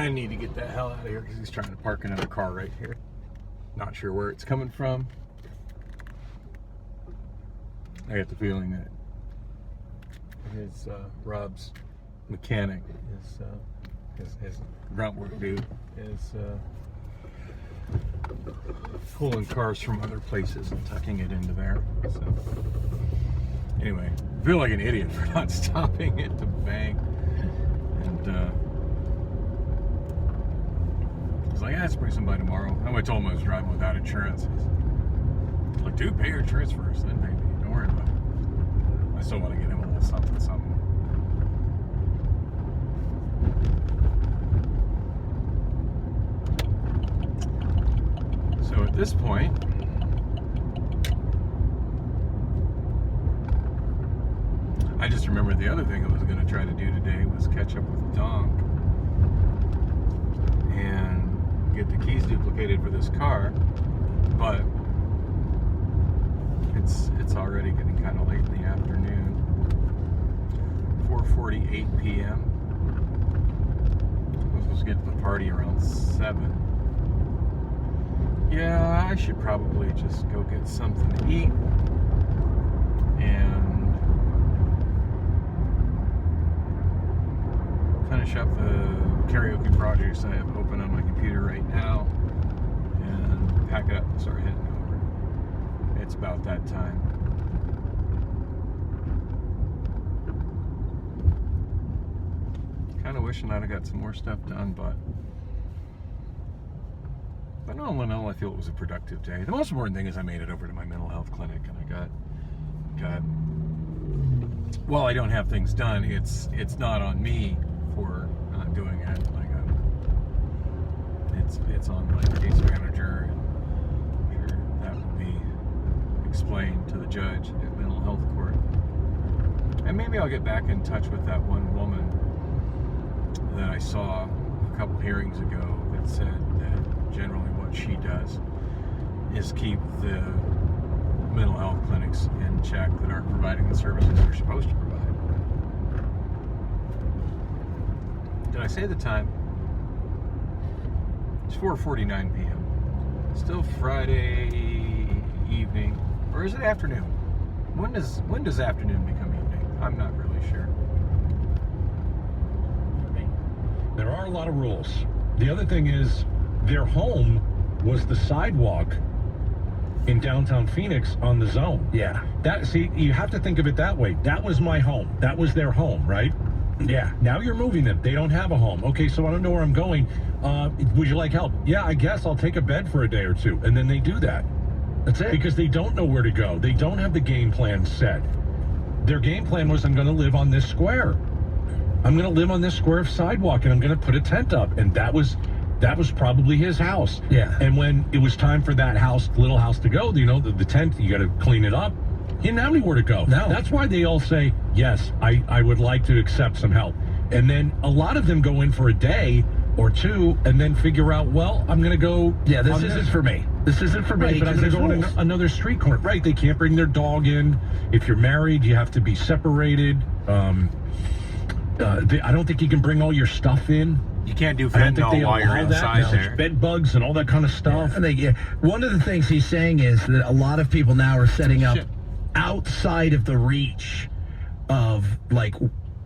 I need to get the hell out of here because he's trying to park another car right here. Not sure where it's coming from. I get the feeling that his Rob's mechanic, his grunt work dude, is pulling cars from other places and tucking it into there. So anyway, I feel like an idiot for not stopping at the bank. And I was like, let's bring somebody tomorrow. I told him I was driving without insurance. He's like, dude, pay your insurance first, then maybe. Don't worry about it. I still want to get him a little something. So at this point, I just remembered the other thing I was going to try to do today was catch up with Donk and get the keys duplicated for this car, but it's already getting kind of late in the afternoon. 4:48 p.m. I was supposed to get to the party around 7. Yeah, I should probably just go get something to eat and finish up the karaoke projects I have open on my computer right now and pack it up and start heading over. It's about that time. Kind of wishing I'd have got some more stuff done, but all in all, I feel it was a productive day. The most important thing is I made it over to my mental health clinic, and I got. Well, I don't have things done. It's not on me for not doing it. Like it's on my case manager, and I'm sure that will be explained to the judge at mental health court. And maybe I'll get back in touch with that one woman that I saw a couple hearings ago that said that generally what she does is keep the mental health clinics in check that aren't providing the services they're supposed to provide. Did I say the time? It's 4:49 p.m. Still Friday evening, or is it afternoon? When does afternoon become evening? I'm not really sure. There are a lot of rules. The other thing is, their home was the sidewalk in downtown Phoenix on the zone. Yeah. See, you have to think of it that way. That was my home. That was their home, right? Yeah. Now you're moving them. They don't have a home. Okay, so I don't know where I'm going. Would you like help? Yeah, I guess I'll take a bed for a day or two. And then they do that. That's it. Because they don't know where to go. They don't have the game plan set. Their game plan was, I'm going to live on this square. I'm going to live on this square of sidewalk, and I'm going to put a tent up. And that was probably his house. Yeah. And when it was time for that little house to go, the tent, you got to clean it up. He didn't have anywhere to go. No. That's why they all say, yes, I would like to accept some help. And then a lot of them go in for a day or two and then figure out, well, I'm going to go. Yeah, this isn't for me. This isn't for me. Right, but I'm going to go in another street corner. Right, they can't bring their dog in. If you're married, you have to be separated. I don't think you can bring all your stuff in. You can't do fentanyl while you're inside there. Bed bugs and all that kind of stuff. Yeah. One of the things he's saying is that a lot of people now are setting up outside of the reach of, like,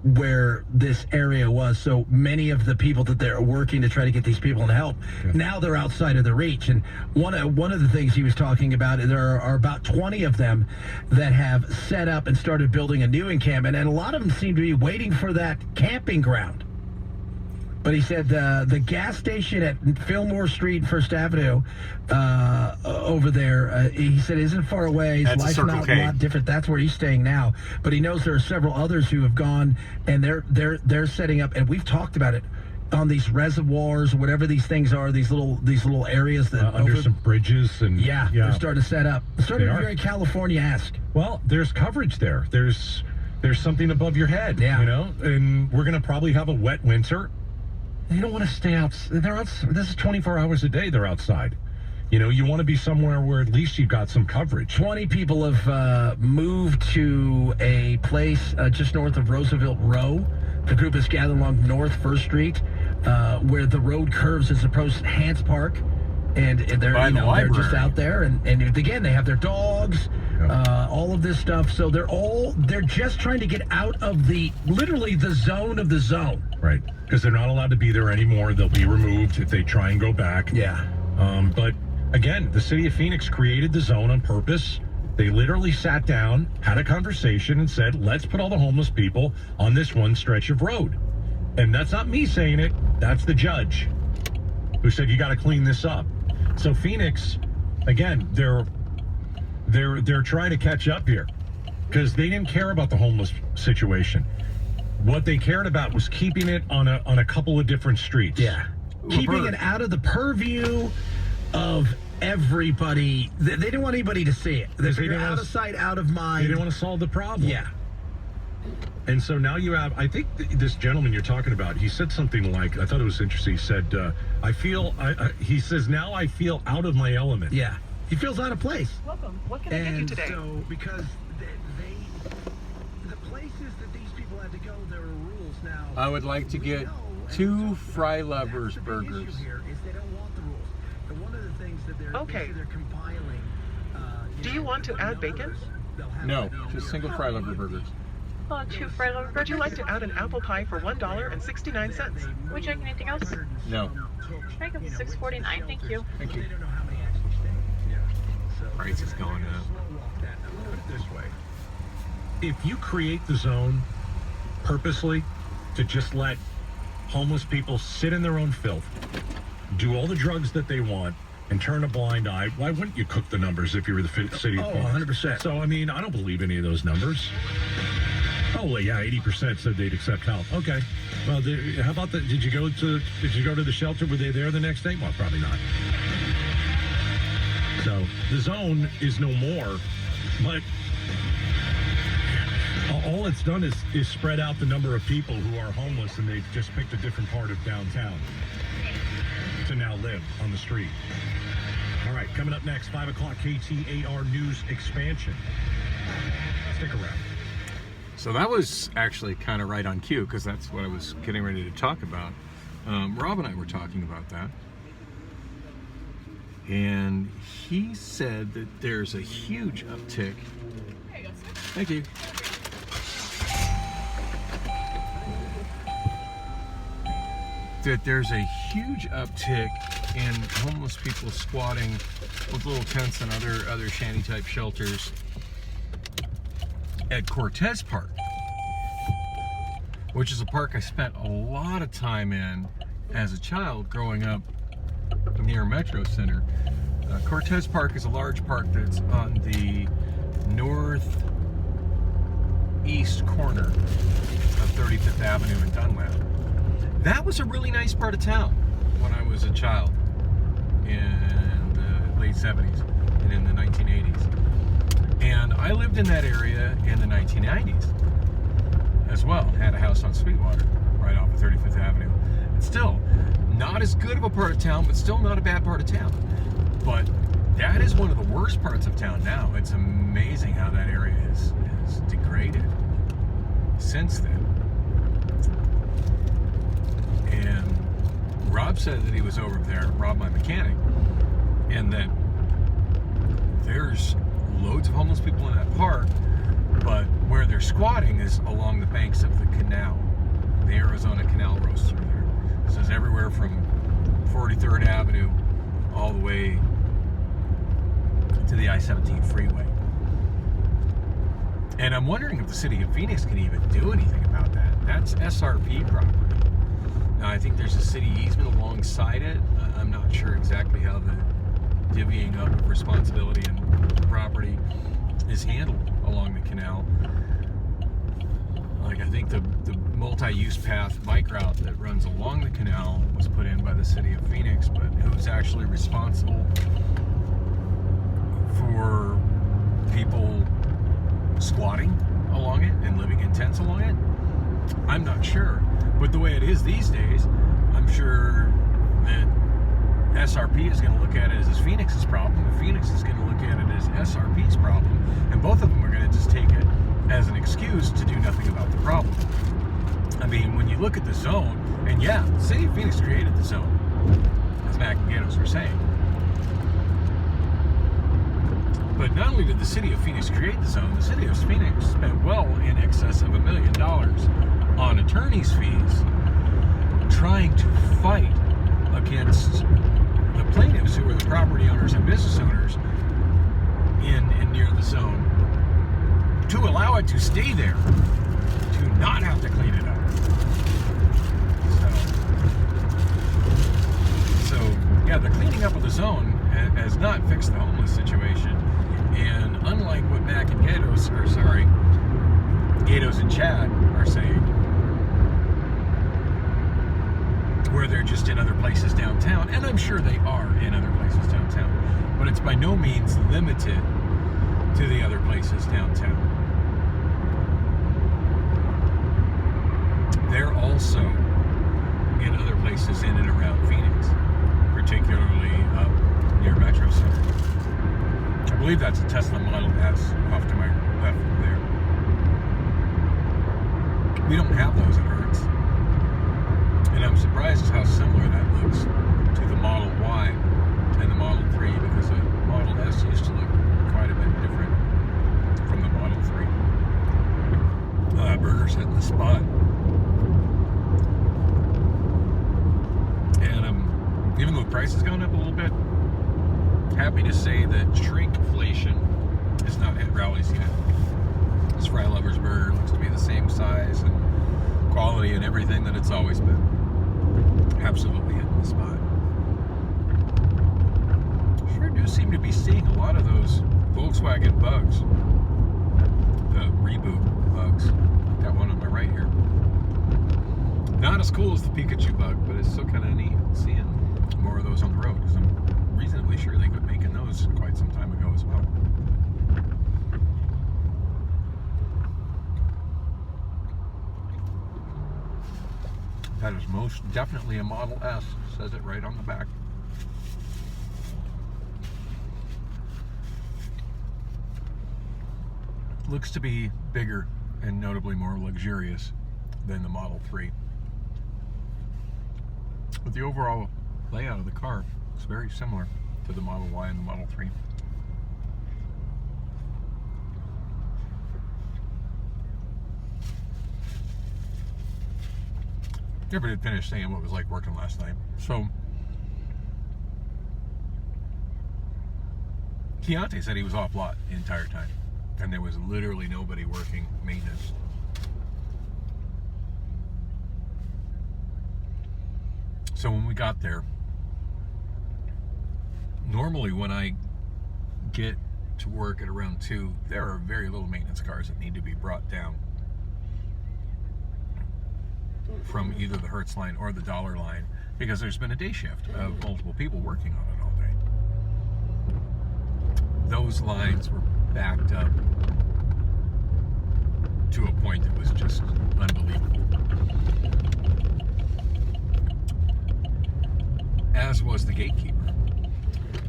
where this area was. So many of the people that they're working to try to get these people in help, now they're outside of the reach. And one of the things he was talking about, there are about 20 of them that have set up and started building a new encampment, and a lot of them seem to be waiting for that camping ground. But he said the gas station at Fillmore Street, First Avenue, over there, he said isn't far away. His life's not a lot different. That's where he's staying now. But he knows there are several others who have gone, and they're setting up. And we've talked about it on these reservoirs, whatever these things are, these little areas that under some bridges and they're starting to set up. It's starting to be very California-esque. Well, there's coverage there. There's something above your head. Yeah. And we're gonna probably have a wet winter. They don't want to stay out. This is 24 hours a day they're outside. You want to be somewhere where at least you've got some coverage. 20 people have moved to a place just north of Roosevelt Row. The group is gathered along North 1st Street. where the road curves as opposed to Hants Park. And they're, By the they're just library. out there. And again, they have their dogs, all of this stuff. So they're just trying to get out of literally the zone of the zone. Right. Because they're not allowed to be there anymore. They'll be removed if they try and go back. Yeah. But again, the city of Phoenix created the zone on purpose. They literally sat down, had a conversation, and said, let's put all the homeless people on this one stretch of road. And that's not me saying it. That's the judge who said, you got to clean this up. So Phoenix, again, they're trying to catch up here because they didn't care about the homeless situation. What they cared about was keeping it on a couple of different streets. Yeah. Keeping it out of the purview of everybody. They didn't want anybody to see it. They figured out of sight, out of mind. They didn't want to solve the problem. Yeah. And so now you have, I think this gentleman you're talking about, he said something like, I thought it was interesting. He said, he says, now I feel out of my element. Yeah. He feels out of place. Welcome. What can I get you today? So, because the places that these people had to go, there are rules now. I would like to get 2 Fry Lovers burgers. Here is they don't want the rules. And one of the things that they're compiling. Do you want to add bacon? No, just single Fry Lover burgers. 2 Fry Lover Would burgers. you like to add an apple pie for $1.69? Would you like anything else? No. I got $6.49. Thank you. Thank you. They don't know how many actually stay. So Price is going up. Put it this way. If you create the zone purposely to just let homeless people sit in their own filth, do all the drugs that they want, and turn a blind eye, why wouldn't you cook the numbers if you were the city of Phoenix? 100%. So, I mean, I don't believe any of those numbers. Oh, well, yeah, 80% said they'd accept help. Okay. Well, how about that? Did you go to the shelter? Were they there the next day? Well, probably not. So the zone is no more, but all it's done is spread out the number of people who are homeless, and they've just picked a different part of downtown to now live on the street. All right, coming up next, 5 o'clock KTAR News Expansion. Stick around. So that was actually kind of right on cue because that's what I was getting ready to talk about. Rob and I were talking about that. And he said that there's a huge uptick. Thank you. That there's a huge uptick in homeless people squatting with little tents and other shanty type shelters at Cortez Park, which is a park I spent a lot of time in as a child growing up near Metro Center. Cortez Park is a large park that's on the northeast corner of 35th Avenue and Dunlap. That was a really nice part of town when I was a child in the late 70s and in the 1980s. And I lived in that area in the 1990s as well. Had a house on Sweetwater right off of 35th Avenue. It's still not as good of a part of town, but still not a bad part of town. But that is one of the worst parts of town now. It's amazing how that area is degraded since then. And Rob said that he was over there, Rob, my mechanic, and that there's loads of homeless people in that park, but where they're squatting is along the banks of the canal. The Arizona Canal runs through there. This is everywhere from 43rd Avenue all the way to the I-17 freeway. And I'm wondering if the city of Phoenix can even do anything about that. That's SRP property. Now, I think there's a city easement alongside it. I'm not sure exactly how the divvying up of responsibility and property is handled along the canal. Like, I think the multi-use path bike route that runs along the canal was put in by the city of Phoenix, but who's actually responsible for people squatting along it and living in tents along it? I'm not sure. But the way it is these days, I'm sure that SRP is going to look at it as Phoenix's problem, and Phoenix is going to look at it as SRP's problem, and both of them are going to just take it as an excuse to do nothing about the problem. I mean, when you look at the zone, and yeah, the city of Phoenix created the zone, as Mac and Gatos were saying. But not only did the city of Phoenix create the zone, the city of Phoenix spent well in excess of $1 million on attorney's fees trying to fight against the plaintiffs, who were the property owners and business owners in and near the zone, to allow it to stay there, to not have to clean it up. So yeah, the cleaning up of the zone has not fixed the homeless situation. And unlike what Mac and Gatos, Gatos and Chad are saying, where they're just in other places downtown, and I'm sure they are in other places downtown, but it's by no means limited to the other places downtown. They're also in other places in and around Phoenix, particularly up near Metro Center. I believe that's a Tesla Model S off to my left there. We don't have those at Hertz. And I'm surprised at how similar that looks to the Model Y and the Model 3, because the Model S used to look quite a bit different from the Model 3. Burger's hitting the spot. And even though the price has gone up a little bit, happy to say that shrinkflation is not at Rowley's yet. This Fry Lover's Burger looks to be the same size and quality and everything that it's always been. Absolutely hitting the spot. Sure do seem to be seeing a lot of those Volkswagen bugs. The reboot bugs. Like that one on my right here. Not as cool as the Pikachu bug, but it's still kind of neat seeing more of those on the road, because I'm reasonably sure they quit making those quite some time ago as well. That is most definitely a Model S, says it right on the back. Looks to be bigger and notably more luxurious than the Model 3. But the overall layout of the car is very similar to the Model Y and the Model 3. Never did finish saying what it was like working last night. So, Keontae said he was off lot the entire time, and there was literally nobody working maintenance. So when we got there, normally when I get to work at around 2, there are very little maintenance cars that need to be brought down from either the Hertz line or the Dollar line, because there's been a day shift of multiple people working on it all day. Those lines were backed up to a point that was just unbelievable. As was the gatekeeper.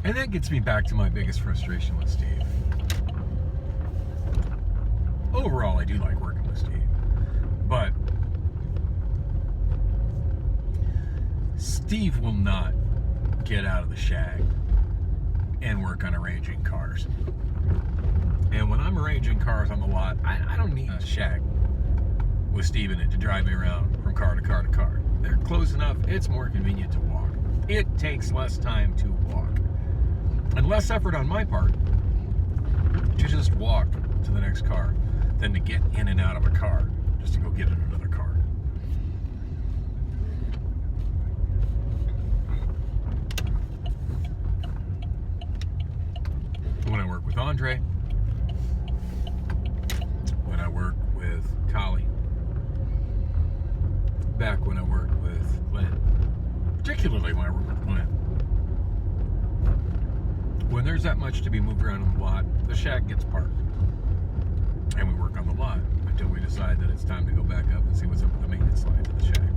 And that gets me back to my biggest frustration with Steve. Overall, I do like working with Steve, but Steve will not get out of the shag and work on arranging cars. And when I'm arranging cars on the lot, I don't need a shag with Steve in it to drive me around from car to car to car. They're close enough, it's more convenient to walk. It takes less time to walk and less effort on my part to just walk to the next car than to get in and out of a car just to go get in another car. When I work with Andre, when I work with Kali, back when I worked with Glenn, particularly when I work with Glenn, when there's that much to be moved around on the lot, the shag gets parked. And we work on the lot until we decide that it's time to go back up and see what's up with the maintenance lines of the shag.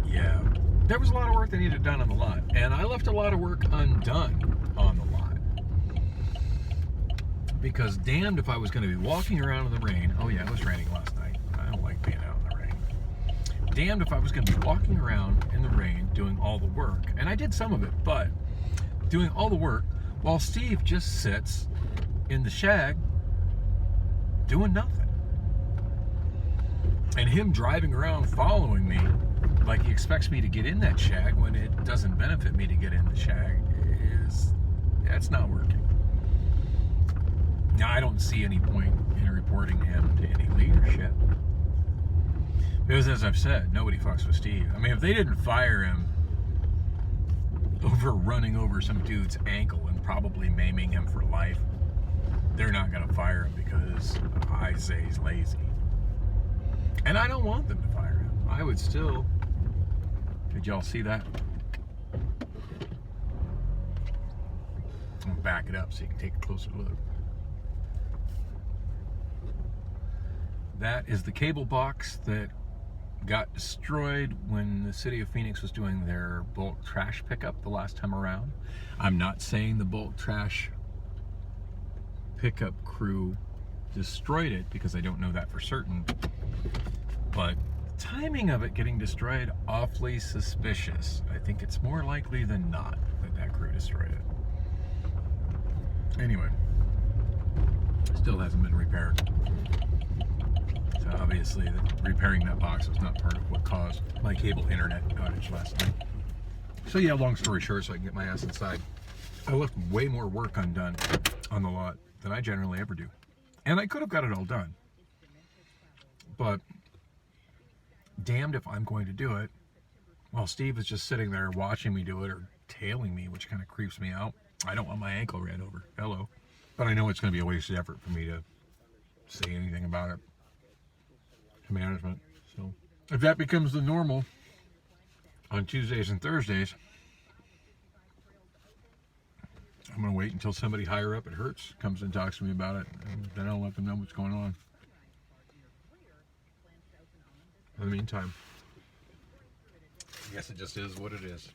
Yeah, there was a lot of work that needed done on the lot, and I left a lot of work undone on the lot. Because damned if I was going to be walking around in the rain. Oh yeah, it was raining last night. I don't like being out in the rain. damned if I was going to be walking around in the rain doing all the work. And I did some of it, but doing all the work while Steve just sits in the shag doing nothing. And him driving around following me like he expects me to get in that shag when it doesn't benefit me to get in the shag that's not working. Now, I don't see any point in reporting him to any leadership. Because as I've said, nobody fucks with Steve. I mean, if they didn't fire him over running over some dude's ankle and probably maiming him for life, they're not going to fire him because I say he's lazy. And I don't want them to fire him. I would still... Did y'all see that? I'm going to back it up so you can take a closer look. That is the cable box that got destroyed when the city of Phoenix was doing their bulk trash pickup the last time around. I'm not saying the bulk trash pickup crew destroyed it because I don't know that for certain, but the timing of it getting destroyed, awfully suspicious. I think it's more likely than not that that crew destroyed it. Anyway, still hasn't been repaired. So obviously repairing that box was not part of what caused my cable internet outage last night. So yeah, long story short, so I can get my ass inside, I left way more work undone on the lot than I generally ever do. And I could have got it all done. But damned if I'm going to do it while Steve is just sitting there watching me do it or tailing me, which kind of creeps me out. I don't want my ankle ran over. Hello. But I know it's going to be a wasted effort for me to say anything about it to management. So if that becomes the normal on Tuesdays and Thursdays, I'm going to wait until somebody higher up at Hertz comes and talks to me about it, and then I'll let them know what's going on. In the meantime, I guess it just is what it is.